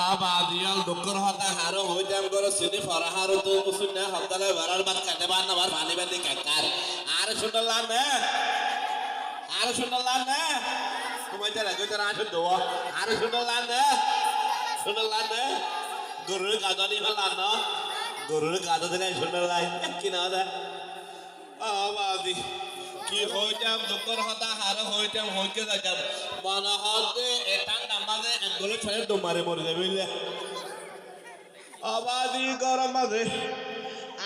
আবাদিয়াল দুঃখর হতা হারো হইতাম করে সিনি ফরাহারো তো মুসুন্না হতালে বারার বাদ কাটে বান আবার পানি বাদি কাকার আর শুনলাম না আর শুনলাম না তুমি তারা কই তারা আসো দোয়া আর শুনলাম না গরুর গাদানি হলাম না গরুর গাদা দিলে শুনলাই কি না দা আবাদি কি হইতাম দুঃখর হতা হারো হইতাম হইকে যাইতাম মনে হতে এটা নামাজে একগুলো ছেড়ে তোমারে মরে যাবে বুঝলে আবাদি গরম মাঝে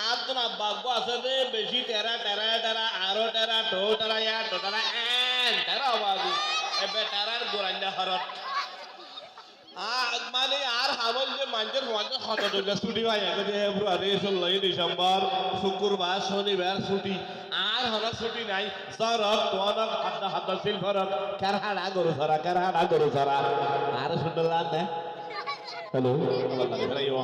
আর তো না ভাগ্য আছে রে বেশি টেরা টেরা টেরা আরো টেরা টো টেরা ইয়া টো টেরা এন টেরা আবাদি এবে টেরার গোরান্ডা হরত মানে আর হামল যে মানুষের মধ্যে কত দুর্গা ছুটি পাই ফেব্রুয়ারি 16 ডিসেম্বর শুক্রবার শনিবার ছুটি আর হলো ছুটি নাই সরক তোনক হাদা হাদা সিলফরক কারহাড়া গরু ধরা আর শুনলাম না হ্যালো আল্লাহ ফেরাইও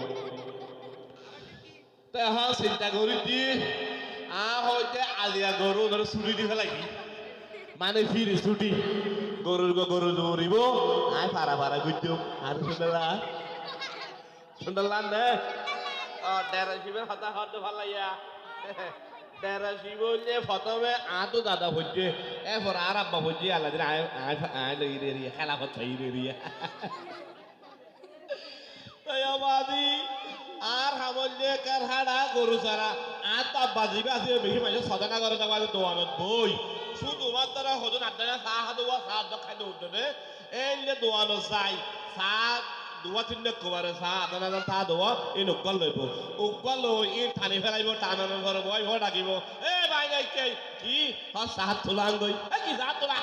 তে হা চিন্তা করি দি হইতে আলিয়া গরু ধরে ছুটি দি ফেলাই মানে ফিরে ছুটি গরু দৌড়িব আয় পারা গুজব আর শুনলাম না ডেরা শিবের হতা হতে ভাল লাগিয়া ডেরা শিব হইলে প্রথমে আতো দাদা ভজছে এরপর আর আব্বা ভজছে আল্লাহ দিন আয় লই রে খেলা করছে রে বাদি আর হামলে কার হাড়া গরু ছাড়া আর তা বাজিবে আছে বেশি মানুষ সদানা করে যাবা দোয়ানত বই শুধুমাত্র তারা হতো না চাহ দোয়া চাহ খাই দৌড়তে এই দোয়ানো চাই চাহ দোয়া তিনটে কবারে চাহ আদা চাহ দোয়া এই উকল লইব উকল লই ই টানি ফেলাইব টানানোর ঘরে বইব ডাকিব এ ভাই কি চাহ তোলা গই কি চাহ তোলা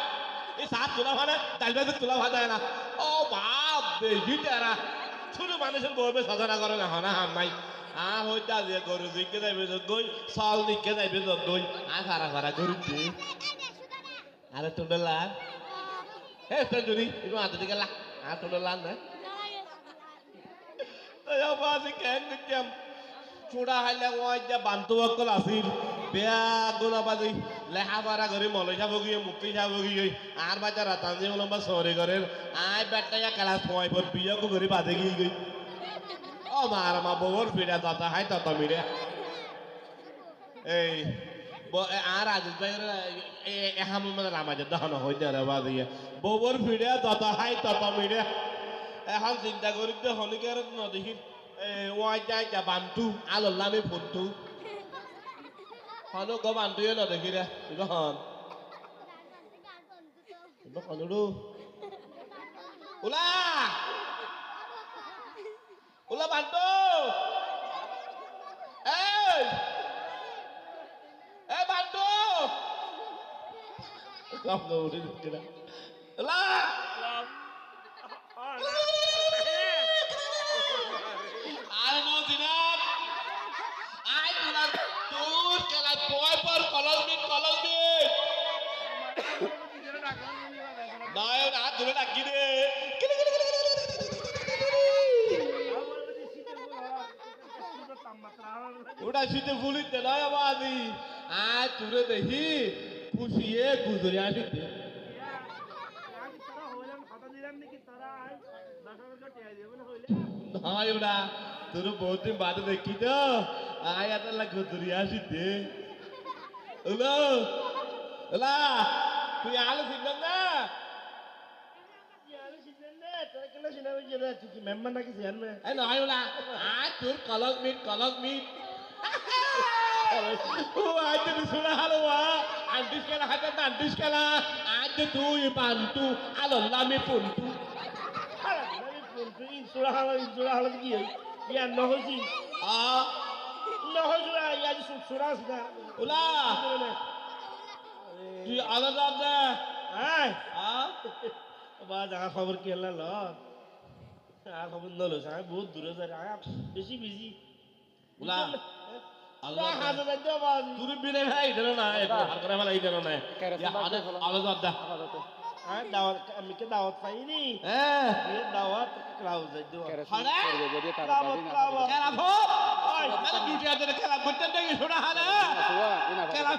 এই চাহ তোলা মানে ডাল ভাজি তোলা ভাজা না ও বাপ বেশি টেরা ছোট মানুষের বউবে সাধনা করে না হনা হাম নাই হইতা যে গরু দিকে যাইবে গই চাল দিকে যাইবে গই ফারা গরু দি আরে তোলা হে যদি একটু হাতে দিকে লা আর তোলা না বাজি কেন দিতাম চূড়া হাইলে ওই যে বান্তু অকল আছিল বেয়া গোলা বাজি লেখা পারা করে মলাই যাব গিয়ে মুক্তি যাব গিয়ে আর বাচ্চা রাতাঞ্জি লম্বা সরি করে আয় বেটাইয়া ক্লাস 5 পর বিয়া করে বাজে গিয়ে গই ও মার মা বউর ফিরা দাতা হাই তত মিরে এই আর আজ এহাম মানে রামাজের দহন হইতে রে বাজিয়ে বউর ফিরে দাতা হাই তত মিরে এখন চিন্তা করি যে হনিকের নদী ওয়াই যাই যা বান্টু আল্লামে ফোনটু হনো গো বান্টুয়ে ন দেখি রে হন হনুরু ওলা বান্টু এই বান্টু কাম না উঠে দিতে না ওলা আরে নো দিনাত আই তোলা তোর খেলা বয় পর কলস মিট নয় না ধরে ডাকি রে ওটা শীতে ফুলিতে নয় বাদি আয় তুরে দেখি খুশিয়ে গুজরে আসিতে নয় ওটা তোর বহুত দিন বাদে দেখি তো আয় এত গুজরে আসিতে ওলা ওলা তুই আলো শিখলাম না মেম্বার নাকি নয় ওলা আয় তোর কলক মিট ও আজ শুনে হালো আন্টিস খেলা হাতে আন্টিস খেলা আজ তুই বান্টু আল্লামে ফোনটু ইনসুরা হালো কি ইয়া নহজি নহজুরা ইয়া সুরা সুরা ওলা তুই আলাদা দে হ্যাঁ বা জায়গা খবর কি হল খবর নলো বহুত দূরে যায় বেশি বিজি ওলা তুই বিনে ভাই দেন না করে ফেলা এই দেন না আলাদা দে আমি কে দাওয়াত পাইনি দাওয়াত ক্লাউজ খেলা করতে দেখি শোনা হালে খেলা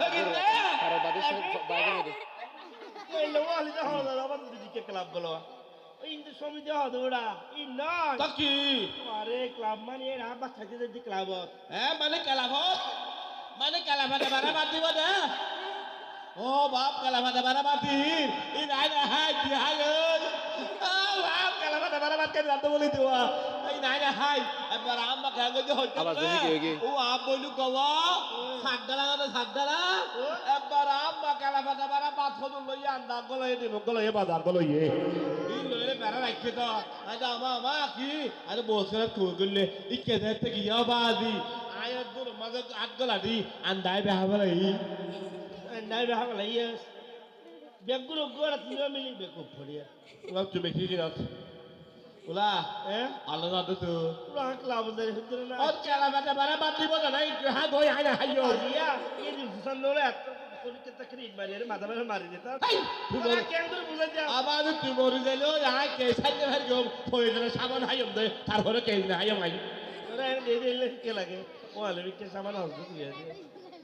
ক্লাব গেল ইন্দু সমিতি হদোড়া ই নয় তা কি আরে ক্লাব মানে এর আব্বা খাইতে যাইতে ক্লাবত মানে কেলাভত মানে কেলাভাতে বারা বাদ দিব না ও বাপ কেলাভাতে বারা বাতি ই নাই না হাই কি হাই ওই ও বাপ কেলাভাতে বারা বাদ কে রাতে বলি দিওয়া এই নাই না হাই এবার আম্মা কাগজ হইতে আবার তুমি কি হইগে? ও আপ বলু কওয়া সাদ্দালা না সাদ্দালা এবার আম্মা কেলাভাতে বারা বাদ হদু লইয়া আন্দা গলো এ দিন গলো এ বাজার গলো এ এই লইলে বেড়া রাখছে তো আজ আমা কি আরে বসরে কুগলে ই কে দেখতে কি বাদি আয়াত দূর মাঝে আট গলা দি আন্দাই বেহাবলাই নাই বেহা লাইয়াস বেগুলো গোড়া তিনও মিলি বেকু ফড়িয়া ওলা তুমি কি কিনাত ওলা হ্যাঁ আলো না তো পুরা ক্লাব ধরে হইতে না ও চালা বাটা বারা বাদ দিব না নাই হা ধই হাই না হাইও দিয়া এই যে সুসান নোলে এত কলিতে তাকরির মারি আরে মাথা মাথা মারি দিতা হাই তোরা কেন্দ্র বুঝা যা আবার তুই মরি যাইলো আই কে সাইতে ভাই গম হই না সাবান হাইম দে তারপরে কে না হাইম আই তোরা দে দিলে কে লাগে ও আলে বিকে সামান হচ্ছে দিয়ে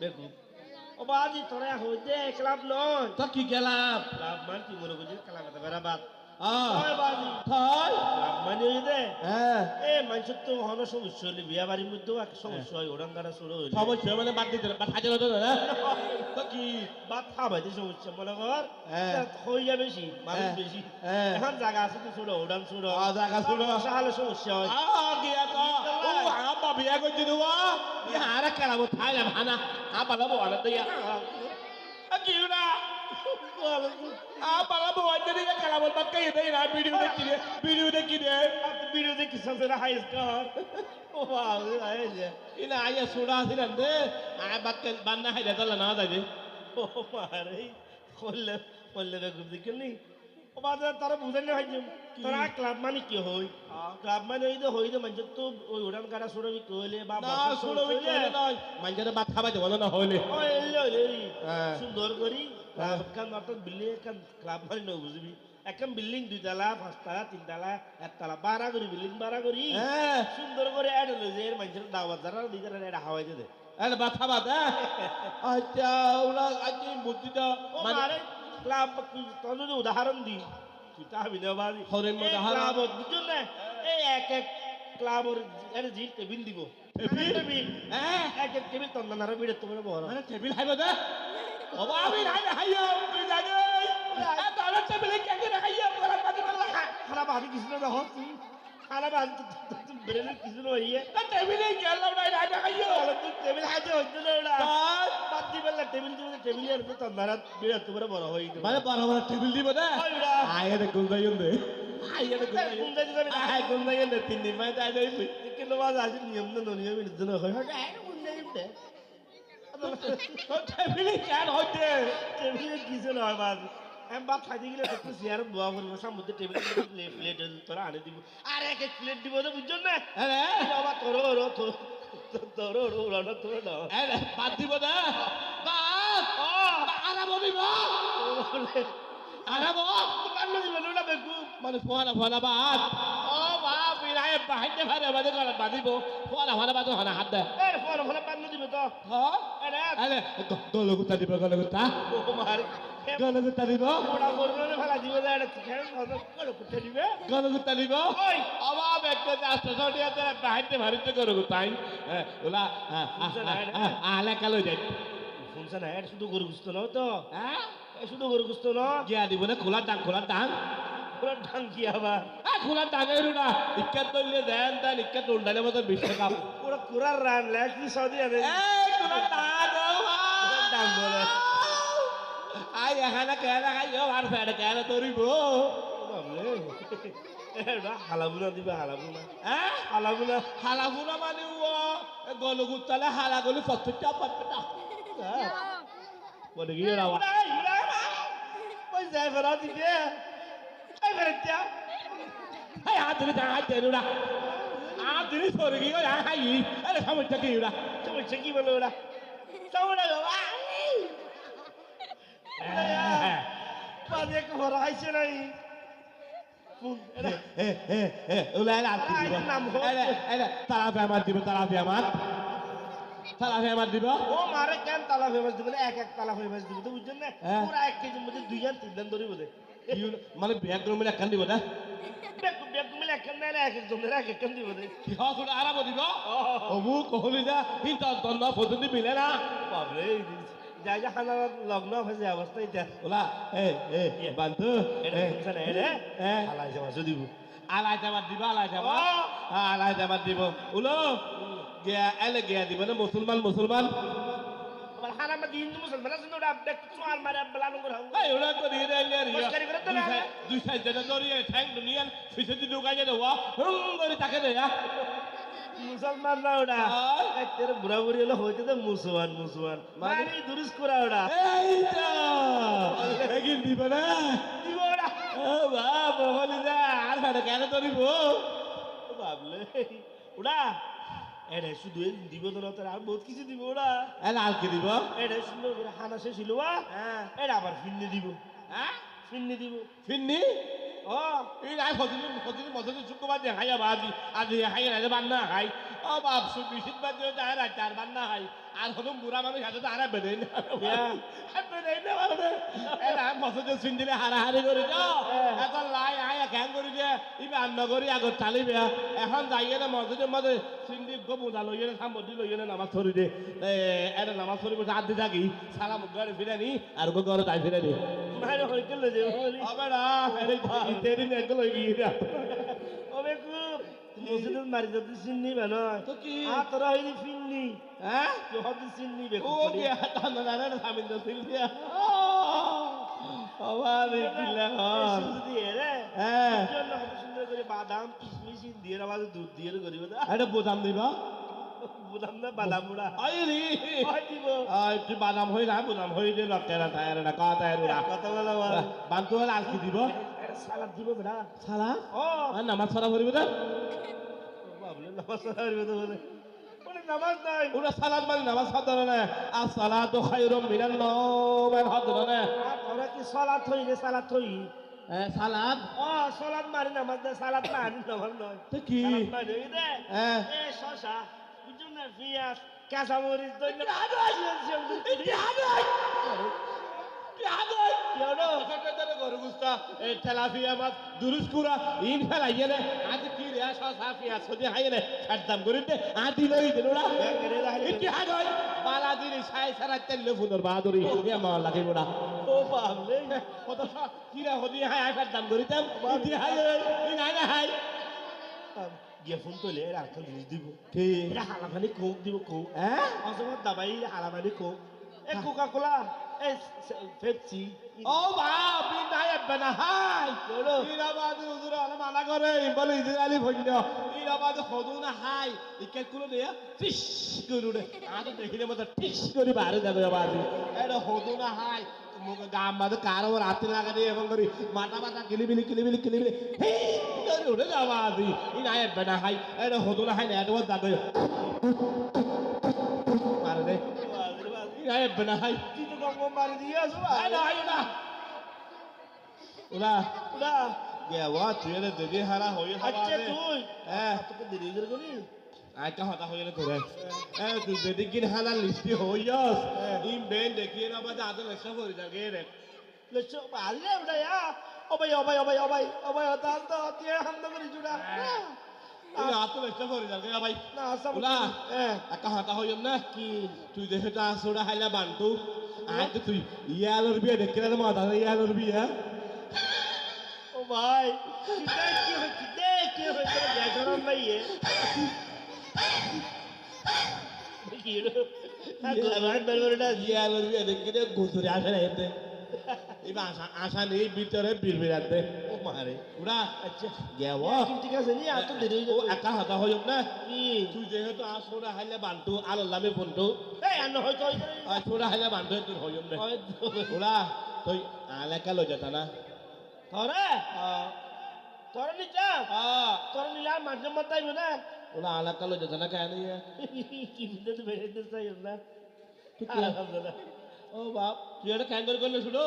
বেকু ও বাজি তোরা হইতে ক্লাব নয় তো কি গেলাম ক্লাব মান কি মনে করছিস খেলা কথা বেড়া বাদ আ ওই বাজি থাই ক্লাব মানে ওই দে হ্যাঁ এ মানুষের তো হন সমস্যা হলে বিয়া বাড়ির মধ্যেও এক সমস্যা হয় ওরাঙ্গারা শুরু হইলে সমস্যা মানে বাদ দিতে বাদ হাজার হতো না তো কি বাদ খাবাইতে সমস্যা মনে কর হ্যাঁ। হয়ে যাবে বেশি মানুষ হ্যাঁ। বেশি হ্যাঁ। এখন জায়গা আছে তো ছোট ওডান ছোট জায়গা ছোট। হলে সমস্যা হয় গিয়া তো ও আব্বা বিয়া করছি দেবো হারা কেলাবো থাই না ভানা আব্বা লাবো আনা তো ইয়া কি না আব্বা লাবো আনা দিয়ে কেলাবো তার কে দেই না ভিডিও দেখি রে ভিডিও দেখি সবসে হাইস কর ও বাবা এই যে ইনা আইয়া সুড়া আছিল দে আয় বাক্কে বান্না হাইলে তালা না যাই দে ও মারে করলে করলে বেগুন দেখলি ও বাজার তারা বুঝাইলে হয় যে তোরা ক্লাব মানে কি হই ক্লাব মানে হই দে মানুষ তো ওই উড়ান গাড়া সুরবি কইলে বা না সুড়ো বিকে নয় মাইজারে ভাত খাবা যাব না হইলে ও এলো রে হ্যাঁ। সুন্দর করি ক্লাব কান অর্থাৎ বিল্ডিং কান ক্লাব মানে ন বুঝবি একদম বিল্ডিং দুইতলা পাঁচতলা তিনতলা একতলা বাড়া করি বিল্ডিং বাড়া করি হ্যাঁ সুন্দর করে অ্যাড হলো যে মানুষের দাওয়াত যারা দিতে এটা হাওয়াই দে আরে ভাত খাবা দে আচ্ছা ওরা আজকে বুদ্ধিটা ও মারে ক্লাব তোর যদি উদাহরণ দি তুই তা হবি না বাড়ি হরেন উদাহরণ। ক্লাব বুঝুন না এই এক এক ক্লাবর এর জি টেবিল দিব টেবিল হ্যাঁ এক এক টেবিল তন্না নারা বিড়ে তোমার বড় মানে টেবিল হাইব দে ওবা আমি নাই হাইও তুই জানি এ তাহলে টেবিলে কে কে হাইও বলা পাতি বলা খারাপ আদি কিছু না হস তুই খারাপ আদি তুই বেরেলে কিছু না হইয়ে টেবিলে গেল নাই নাই হাইও তুই টেবিল হাইতে হইতো না ওটা তাই বাদ দি বললা টেবিল দিব টেবিল এর তো তন্নারা বিড়ে তোমার বড় হই মানে বড় বড় টেবিল দিব দে ওইরা আয়ে দে গুলদাইন দে আয়ে দে কোন যাই যাবে আয়ে গুলদাইন দে তিন দিন মাই তাই দেই কিন্তু বাজ আছে নিয়ম না নিয়ম এর জন্য হয় কোন যাই দে টেবিলে কেন হইতে টেবিলে কিছু নয় বাজ আমি বাদ খাইতে গেলে একটু চেয়ার দোয়া করবো সামনে টেবিল প্লেট তোরা আনে দিব আর এক এক প্লেট দিব না বুঝছো না আরে বাবা তোর তোর উড়ানো তোর না আরে বাদ দিব দে বাদ আরাম দিব আরাম তোমার নদী বলো না বেকু মানে ফোনা ফোনা বাদ ও বাপ বিরাই বাহিতে ভারে বাদে করে বাদিব ফোনা ফোনা বাদ হনা হাত দে এ ফোন ফোন পান নদী তো হ্যাঁ আরে আরে গলগুতা দিব গলগুতা ও মার গলগুতা দিব ওটা করবে না ফেলা দিব না এটা খেয়ে ফোন করে কুটে দিবে গলগুতা দিব ওই অবাব একটা রাস্তা ছড়িয়াতে বাহিতে ভারিতে গলগুতাই ওলা আলে কালো যাই শুনছ না এটা শুধু গরু গুস্ত না তো হ্যাঁ শুধু গরু গুস্ত না গিয়া দিব না খোলা ডাং পুরো ঢাঙ্কি আবার খোলা ডাঙেরু না ইক্কাত তৈলে দেন দেন ইক্কাত উল্টালে মতো বিশ্বকাপ পুরো কুরার রান লেখি সৌদি আরে এই তোরা ডাঙ ডাং বলে আই এখানে কেনা খাইও আর ফেড়ে কেনা তরিব বাবলে এটা হালাবুনা দিবে হালাবুনা হ্যাঁ হালাবুনা হালাগুনা মানে ও গলগুতালে হালাগুলি পত্তটা পত্তটা বলে গিয়ে রাওয়া ওই যাই ফেরা দিবে এই ফেরতিয়া এই আদরি দাঁড়া দেনুরা আদরি সরে গিয়ে হাই আরে সমস্যা কি ওরা তুমি কি বলো ওরা সামনে বাবা বাজে খবর আইছে নাই ওলা আজকে দিব নাম হোক। তারা ফেমার দিব তারা ফেমার দিব ও মারে কেন তালা ফেমাস দিবে না এক এক তালা ফেমাস দিবে তো বুঝছেন না হ্যাঁ। পুরা 1 কেজির মধ্যে 2 জন 3 জন ধরে বোধে মানে ব্যাগ রুমে একখান দিব না বেকুব বেকুব মিলে একখান দেয় না এক একজনের এক একখান দিব রে কিহ তোরা আরাম দিব অবু কহলি যা কিন্তু তন্ন ফতুনি মিলে না বাবরে যাই যা খানা লগ্ন হয়েছে অবস্থা এটা ওলা বান্ধু এটা শুনছে না রে হালাইছে মাছও দিব আলাই যাবার দিব আলাই যাবার দিব উলো গিয়া এলে গিয়া দিব না মুসলমান আবার হানা মা দিন মুসলমান আছে ওরা বেক চোয়াল মারে বেলা নগর হাউ এই ওরা তো দিয়ে দেয় মস্কারি করে তো না। দুই সাইড যেটা দরিয়ে ঠ্যাং দুনিয়ান ফিসে দি ঢুকাই দেওয়া করে তাকে দেয়া মুসলমান না ওরা তেরে বুড়া বুড়ি হলো হইতে তো মুসলমান মানে দুরুস করা ওরা এইটা এগিন দিব না দিব ওরা ও বাবা বলি যা আর ভাড়া কেন ধরিব ভাবলে ওরা এটা শুধু দিব না তার আর বহুত কিছু দিব ওরা এলা আর কি দিব এটা সুন্দর করে হানা শেষ ছিল এটা আবার ফিন্নি দিব হ্যাঁ ফিন্নি দিব ফিন্নি ও এই নাই ফজলি মজলি শুক্রবার দিয়ে খাই আজি খাই না বান্না খাই ও বাপ বিশিত বাদ দিয়ে যায় রাত আর বান্না খাই আর হলো বুড়া মানুষ হাতে তো আরা বেড়ে না বেড়ে না মানে এরা মজলি সিন্দিলে হারাহারি করে যাও এত লাই আয় খ্যাং করে দিয়ে ইবে আন্ন করি আগত চালিবে এখন যাইয়ে না মসজিদের মধ্যে সিন্দি গো মোজা লইয়ে না সামদি লইয়ে না নামাজ ধরি দে এটা নামাজ ধরি বসে আদি থাকি সালাম ঘরে ফিরে নি আর গো ঘরে তাই ফিরে নি মারে হইতে লই যাবো বলি হবে না তেরি নেক লই গিয়ে ওবে খুব মসজিদের মারি যদি চিন্নি বানো তো কি তোরা হইলি ফিন্নি হ্যাঁ তো হদি চিন্নি বে ও গিয়া তানো না না সামিন দছিল দিয়া আওয়ারে কিলা যদি এরে হ্যাঁ জন্য কত সুন্দর করে বাদাম কিশমিশ দিয়ে আবার দুধ দিয়ে করিব না এটা বোতাম দিবা বুদাম না বাদাম মুড়া আইরি হয় দিব একটু বাদাম হই না বাদাম হই দে লকেরা টায়ার না কা টায়ার না কথা বলা বান্তু হল আর কি দিব সালাদ দিব বেটা সালা ও আর নামাজ পড়া করিব না বাবলে নামাজ পড়াইবে তো বলে ওরে নামাজ নাই ওরা সালাদ মানে নামাজ পড়া না আর সালাতু খায়রুম মিনান নাওম এর হাত না তোরা কি সালাত হই রে সালাত হই সালাদ ও সালাত মারি নামাজ দে সালাত মারি নামাজ নয় তো কি সালাত মারি দে হ্যাঁ এ শশা বুঝুন না পিয়াজ কাঁচা মরিচ দইলে তেলাপিয়া মাছ দুরুস্কুরা ইন ফেলাইয়ে নে আজ কি রে সসা পিয়া সদি হাইয়ে নে ছাড়দাম করে দে আদি লই দে ওরা ইতি হাগই বালাদির সাই সারা তেলে ফুদর বাহাদুরি এ মা লাগে ওরা ও বাবলে কত কিরা হদি হাই হাই ছাড়দাম করিতাম ইতি হাইয়ে ই নাই না হাই গিয়ে ফোন তোলে এর আঙ্কেল জিনিস দিব কি এটা হালামানি কোক দিব কোক হ্যাঁ অসমত দাবাই হালামানি কোক এ কোকা কোলা এ পেপসি ও বাপ ই নাই এবেনা হাই বলো ইরাবাদু হুজুর আলা মানা করে বলে ইসরায়েলি ভন্য ইরাবাদু হদু না হাই ইকে কুলো দে ফিশ করু রে আদে দেখিলে মত ফিশ করি বারে যাবে বাদি এটা হদু না হাই মুখ গাম মাদে কারো রাতে লাগা দিয়ে এবং করি মাথা মাথা কিলিবিলি হে করে উড়ে যাবা দি ই নাই এবেনা হাই এটা হদু না হাই না এটা দাগে মারে দে ই নাই এবেনা হাই তুই তো গঙ্গ মারি দিয়ে আসো আই না ওলা না গেওয়া তুই এর দেদি হারা হই আচ্ছা তুই তোকে দেরি করে গনি আইটা হতা হই না তোরে তুই দেদি কিন হালা লিস্টি হইয়াস ইম বেন দেখিয়ে না বাজে আদে লেসা হই যাগে রে লেছো বালে ওটা ইয়া ওবাই তাল তো তুই হামদ করে জুড়া এই আতো লেসা হই যাগে ভাই না আসা ওলা একা হতা হইম না কি তুই দেখে আসোড়া হাইলা বান্টু আই তো তুই ইয়ালোর বিয়ে দেখে না মাথা ইয়ালোর বিয়ে ও ভাই কি হয় তোর ব্যাকরণ ভাই কি রে গরমান বলবড়া ইয়ালোর বিয়ে দেখে না গুজরে আসে না এতে এবার আশা নেই ভিতরে বিড়বিড়াতে ও মারে ওরা আচ্ছা গেওয়া ঠিক আছে নি আর তো দেরি ও একা হতা হইম না কি তুই যেহেতু আসোড়া হাইলা বান্টু আল্লামে বন্ধু এই আন্ন হয়তো আসোড়া হাইলা বান্টু তোর হইম না ওরা তুই আলেকা লই যেতা না তোরে তোরে নিচা তোরে নিলা মাঝে মতাই না ওরা আলেকা লই যেতা না কেন কি বিদ্যুৎ বেড়ে চাই না ও বাপ তুই এটা ক্যাঙ্গর করলে শুনো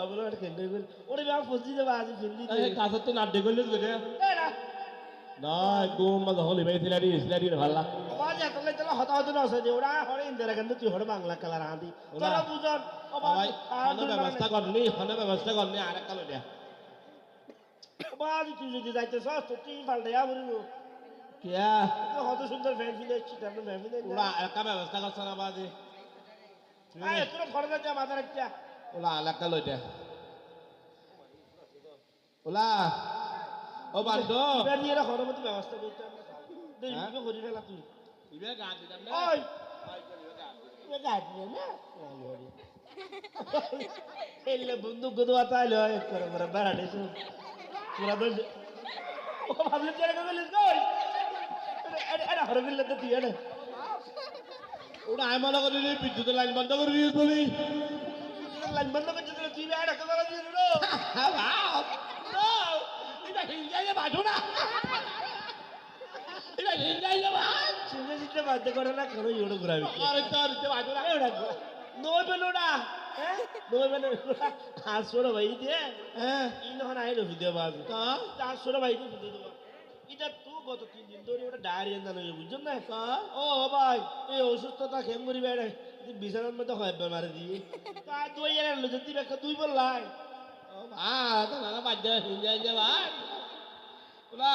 আমরা একটা কেন্দ্র করি ওরে বাবা ফসি দেবা আজ ফিল্দি কাছে তো নাট্য করলে গেছে না গুম মা হলি ভাই সিলারি ভাল্লা আওয়াজ এতলে তলে হতা হতা না আছে ওরা হরে ইন্দিরা গান্ধী তুই হরে বাংলা কালার আদি তোরা বুঝন ভাই খানা ব্যবস্থা করনি আরেক কালো দেয়া বাজি তুই যদি যাইতেছ তো তুই পাল্টাইয়া বলিব কিয়া কত সুন্দর ফ্যান ফিলে এসছি তারপরে ফ্যান ফিলে ওলা একা ব্যবস্থা করছে না বাজি তোর খরচ যা মাথার একটা ওলা এলাকা লই দে ওলা ও বান্ধ এবার নিয়ে খরচ মতো ব্যবস্থা করতে আমরা দেখবি করি ফেলা তুই ইবে গা দিতাম না ওই গাড়ি না এলে বন্দুক গদু আতাইলো এক করে করে বেড়াটে শুন পুরা তো ও ভাবলে চেয়ে গেল কই এটা হরে গেল তো তুই এটা ওটা আমি মনে করি বিদ্যুতের লাইন বন্ধ করে দিয়েছ বলি লাইন বন্ধ করছিস তুই এটা কথা দিয়ে দিল এটা হিন্দাইলে বাঁধো না এটা হিন্দাইলে বাঁধ চিন্তা চিন্তা বাধ্য করে না কেন ইউরো ঘুরাবি আরে তোর বাঁধো না ওটা নয় পেলোটা নয় পেলো হাসলো ভাই দিয়ে হ্যাঁ ইনহন আইলো ভিডিও বাজ তা হাসলো ভাই দিয়ে ভিডিও দেবো এটা তুই গত 3 দিন ধরে ওটা ডায়রিয়া জানো বুঝছেন না তা ও ভাই এই অসুস্থতা খেম করি বেড়ে বিছানার মধ্যে হয় মারে দিয়ে তা তুই এর যদি একটা তুই বললাই তো না বাদ দে হিন্দাইলে বাঁধ ওলা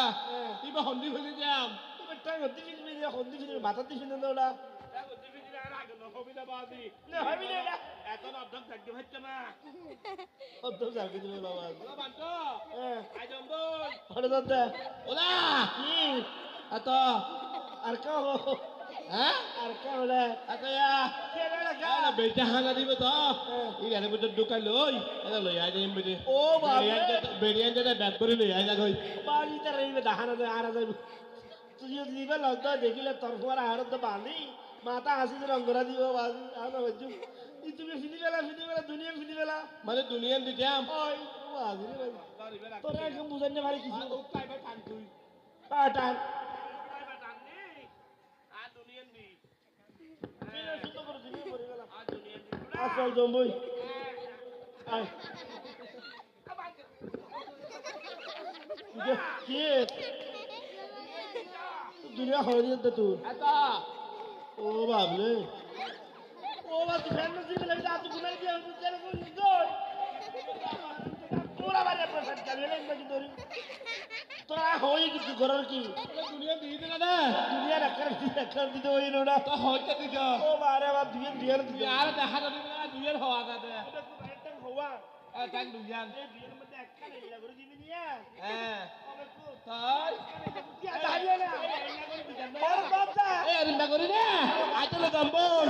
ইবে হন্দি ফেলে যাম তুমি টাইম হতে ফিরবি না হন্দি ফিরবি মাথা দিয়ে ফিরবে না ওটা না হবি না এটা এখন অর্ধেক থাকতে পারছে না কত যাবে তুমি বাবা বান্ধ হ্যাঁ আইজম বল হরে দাদা ওলা কি এত আর কা হ্যাঁ আর কা হলে এত ইয়া কেন লাগা আরে বেটা হানা দিবে তো এই গানে মধ্যে ঢুকাই লই এটা লই আই যাইম বেটে ও বাবা বেরিয়ান যেটা ব্যাগ করে লই আই যা কই বাড়ি তার এই দাহানা দে আর যাবে তুই যদি দিবে লজ্জা দেখিলে তোর ফোয়ার আর তো বাঁধি মাথা হাসি রঙ্গরা দিব বাজি আর বাজু তুমি ফিনি বেলা দুনিয়া ফিনি বেলা মানে দুনিয়ান দিতাম ওই বাজি রে ভাই তোরা একদম বুঝান না ভাই কিছু টান আসল জম্বই আয় কি দুনিয়া হয়ে যেত তুই ও বাবলে ও বাবা তুই ফ্যান নসিব লাগে যা তুই গুনাই দিয়ে তুই তেল কোন দই পুরা বারে প্রসাদ চালবে না কি ধরি তোরা হই কিছু করার কি দুনিয়া দিয়ে দিলা না দুনিয়া রাখার দিতে হই না তো হইতে দিছ ও বারে বাবা দুনিয়া দিতে আর দেখা যাবে না দুনিয়ার হওয়া কাতে এটা তো একটা হওয়া তাই দুনিয়ান এই দুনিয়ার মধ্যে একটা ইলা করে দিবি নিয়া হ্যাঁ ওরে কো তাই কি দাঁড়িয়ে না ইলা করে দিবেন না ওরে বাবা এ রিন্দা করি না আই চলে গম্বল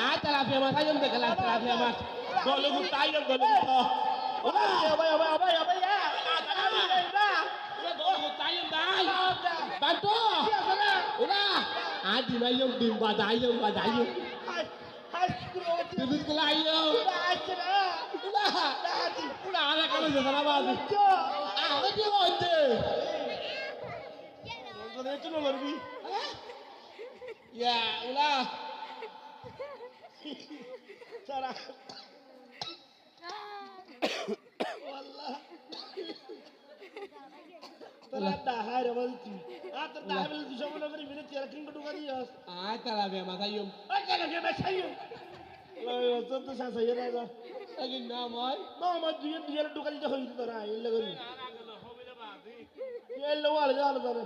আ তারা ফে মাথা জম দেখলা তারা ফে মাথা গলু গুতাই গলু গুতা ওরে ভাই ভাই ভাই ভাই না গলু গুতাই দাই বাটো ওরা আ দিনাই জম দিন বাজাই জম হাই হাই স্কুল দিন কলা আইও আচ্ছা ওরা আরে কেন জানা বাজি আরে কি হইছে তোরে চলো লরবি ইয়া ওলা সারা والله তোরা দাহাই রে বলছি তোর দাহাই বলে তুই সব করে মিলে তেরা কিংবা ঢুকা দিয়াস আ তারা ফে মাথা জম ওই কেন কে বেছাইও ওই তো সাসা ইয়ে না আগিন না মই না আমার দুই ঢুকা দিতে হইছে তোরা এলে করি এলে ওয়াল জাল তোরে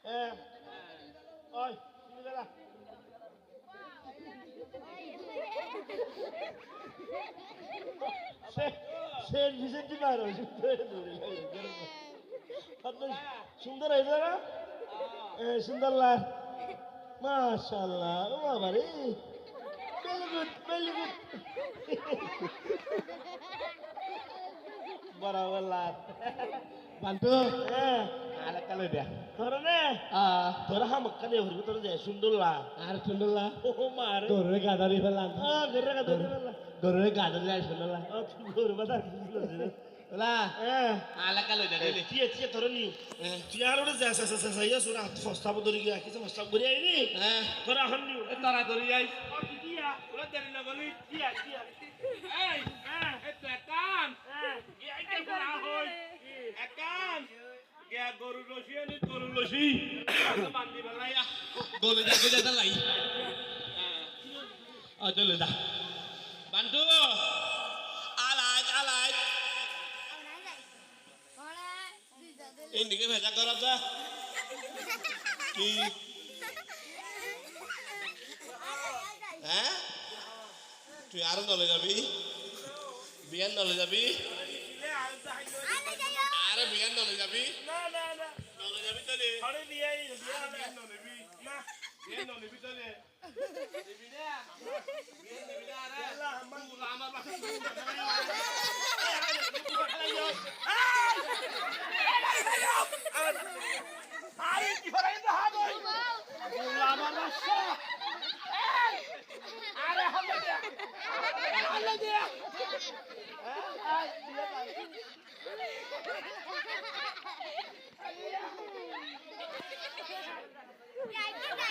হ্যাঁ ওই তুমি গেলা সে ভিজিট পারো সুন্দর হয়েছে না সুন্দর লাগ মাশাআল্লাহ ও বাবা রে ভেরি গুড বরাবর লাগ বান্টু হ্যাঁ আরে কালে দে তোর নে তোর হামকানে হইবে তোর যে সুন্দর লাগ আর সুন্দরলা ও মার গরুরে গাদারি ফেলান গররে কা ধরে না গরুরে গাদারি লাই সুন্দরলা তুই গরু বাদা ওলা হ্যাঁ আলা কালে দে দিলি tie তোর নি তুই আর ওরে যা সাইয়া সুরা ফস্তা বদরি গিয়া কিছু ফস্তা বরি আইনি হ্যাঁ তোর এখন নি তারা ধরি যাই টিয়া ওলা দেরি না গলি টিয়া এই হ্যাঁ এত একান হ্যাঁ এইটা করা হই একান কে গরু লসি আনি গরু লসি বান্দি বালাইয়া গলে যা গলে যা লাই চলে যা বান্টু আলাই এই দিকে ভেজা করা যা কি হ্যাঁ তুই আরো দলে যাবি বিয়ান দলে যাবি আরে বিয়ান দলে যাবি না না না দলে যাবি তাহলে আরে বিয়াই বিয়া বিয়ান দলে যাবি না বিয়ান দলে যাবি তাহলে আল্লাহ আমার আমার বাসা আরে কি হরে না হাবই আমার বাসা আরে হামলে দে হামলে দে আই দিয়া Yeah,